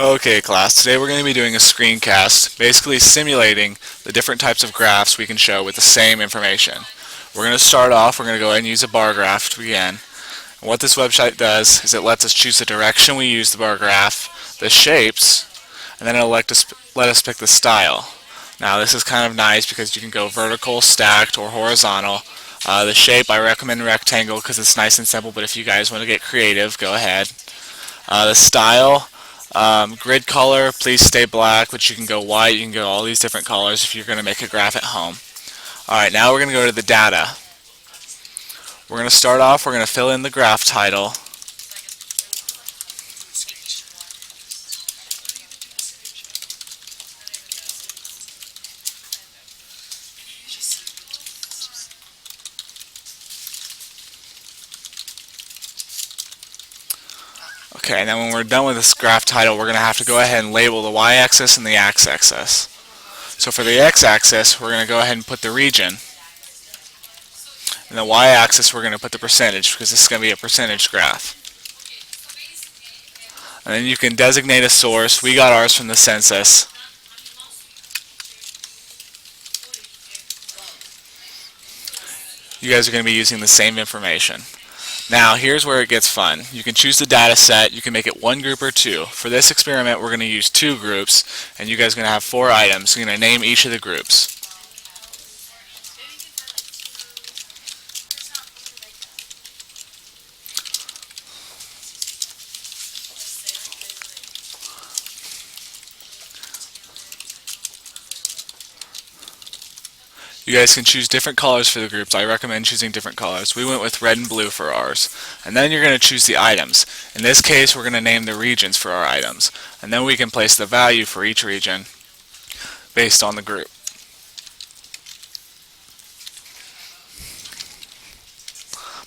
Okay class, today we're going to be doing a screencast, basically simulating the different types of graphs we can show with the same information. We're going to start off, we're going to go ahead and use a bar graph to begin. And what this website does is it lets us choose the direction we use the bar graph, the shapes, and then it'll let us pick the style. Now this is kind of nice because you can go vertical, stacked, or horizontal. The shape, I recommend rectangle because it's nice and simple, but if you guys want to get creative, go ahead. The style, grid color, please stay black, but you can go white, you can go all these different colors if you're going to make a graph at home. Alright, now we're going to go to the data. We're going to start off, we're going to fill in the graph title. Okay, now when we're done with this graph title, we're going to have to go ahead and label the y-axis and the x-axis. So for the x-axis, we're going to go ahead and put the region. And the y-axis, we're going to put the percentage because this is going to be a percentage graph. And then you can designate a source. We got ours from the census. You guys are going to be using the same information. Now here's where it gets fun. You can choose the data set, you can make it one group or two. For this experiment we're going to use two groups, and you guys are going to have 4 items. You're going to name each of the groups. You guys can choose different colors for the groups. I recommend choosing different colors. We went with red and blue for ours. And then you're going to choose the items. In this case, we're going to name the regions for our items. And then we can place the value for each region based on the group.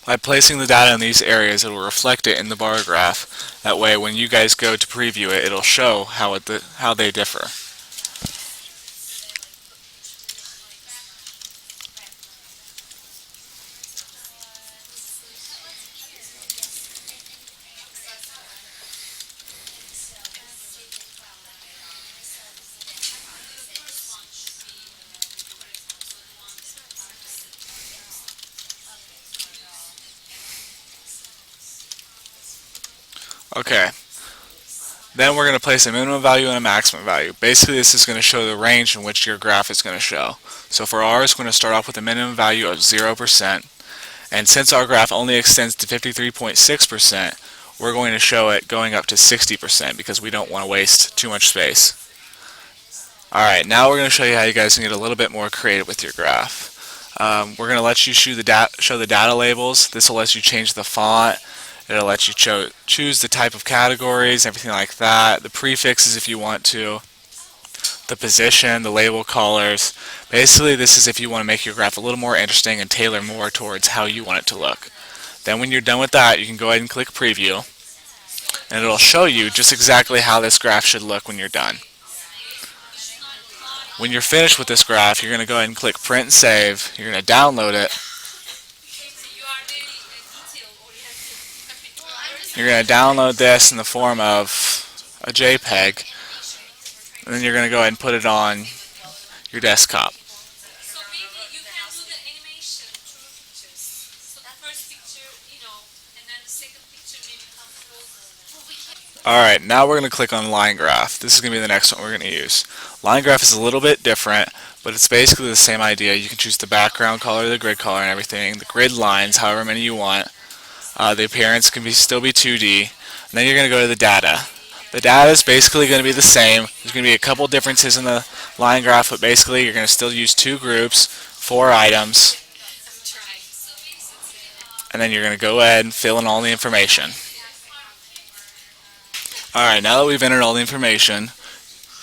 By placing the data in these areas, it will reflect it in the bar graph. That way, when you guys go to preview it, it'll show how they differ. Okay, then we're going to place a minimum value and a maximum value. Basically this is going to show the range in which your graph is going to show. So for ours, we're going to start off with a minimum value of 0%, and since our graph only extends to 53.6%, we're going to show it going up to 60% because we don't want to waste too much space. Alright, now we're going to show you how you guys can get a little bit more creative with your graph. We're going to let you show the data labels. This will let you change the font. It'll let you choose the type of categories, everything like that, the prefixes if you want to, the position, the label colors. Basically this is if you want to make your graph a little more interesting and tailor more towards how you want it to look. Then when you're done with that, you can go ahead and click preview, and it'll show you just exactly how this graph should look when you're done. When you're finished with this graph, you're going to go ahead and click print and save. You're going to download it. You're going to download this in the form of a JPEG, and then you're going to go ahead and put it on your desktop. Alright, now we're going to click on line graph. This is going to be the next one we're going to use. Line graph is a little bit different, but it's basically the same idea. You can choose the background color, the grid color, and everything, the grid lines, however many you want. The appearance can still be 2D, and then you're going to go to the data. The data is basically going to be the same. There's going to be a couple differences in the line graph, but basically you're going to still use 2 groups, 4 items, and then you're going to go ahead and fill in all the information. Alright, now that we've entered all the information,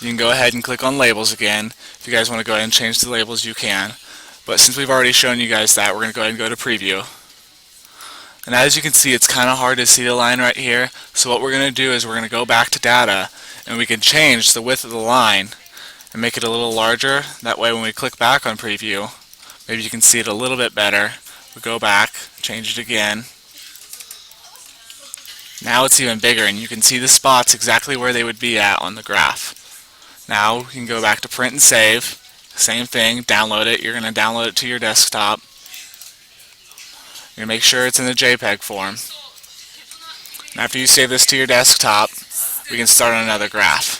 you can go ahead and click on labels again. If you guys want to go ahead and change the labels, you can. But since we've already shown you guys that, we're going to go ahead and go to preview. And as you can see, it's kind of hard to see the line right here. So what we're going to do is we're going to go back to data, and we can change the width of the line and make it a little larger. That way when we click back on preview, maybe you can see it a little bit better. We go back, change it again. Now it's even bigger, and you can see the spots exactly where they would be at on the graph. Now we can go back to print and save. Same thing, download it. You're going to download it to your desktop. You're going to make sure it's in the JPEG form. And after you save this to your desktop, we can start on another graph.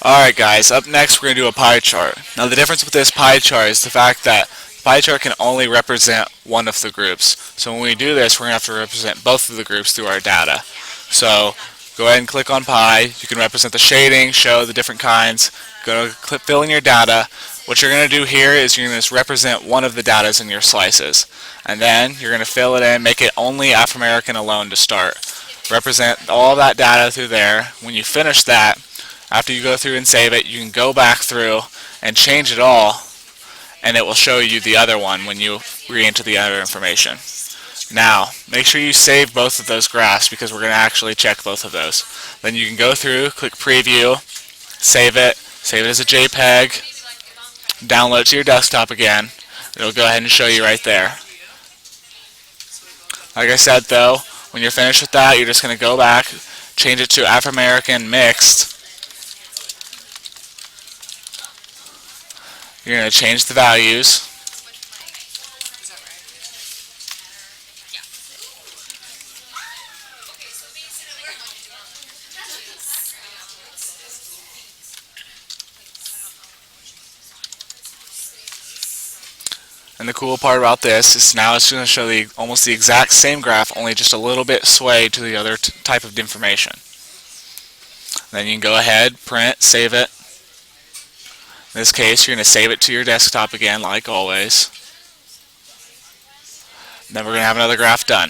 Alright guys, up next we're going to do a pie chart. Now the difference with this pie chart is the fact that the pie chart can only represent one of the groups. So when we do this, we're going to have to represent both of the groups through our data. So go ahead and click on pie. You can represent the shading, show the different kinds. Go to fill in your data. What you're going to do here is you're going to represent one of the datas in your slices. And then you're going to fill it in, make it only African American alone to start. Represent all that data through there. When you finish that, after you go through and save it, you can go back through and change it all, and it will show you the other one when you re-enter the other information. Now, make sure you save both of those graphs because we're going to actually check both of those. Then you can go through, click preview, save it as a JPEG, download it to your desktop again. It'll go ahead and show you right there. Like I said though, when you're finished with that, you're just going to go back, change it to African American mixed. You're going to change the values. And the cool part about this is now it's going to show almost the exact same graph, only just a little bit swayed to the other type of information. Then you can go ahead, print, save it. In this case, you're going to save it to your desktop again, like always. Then we're going to have another graph done.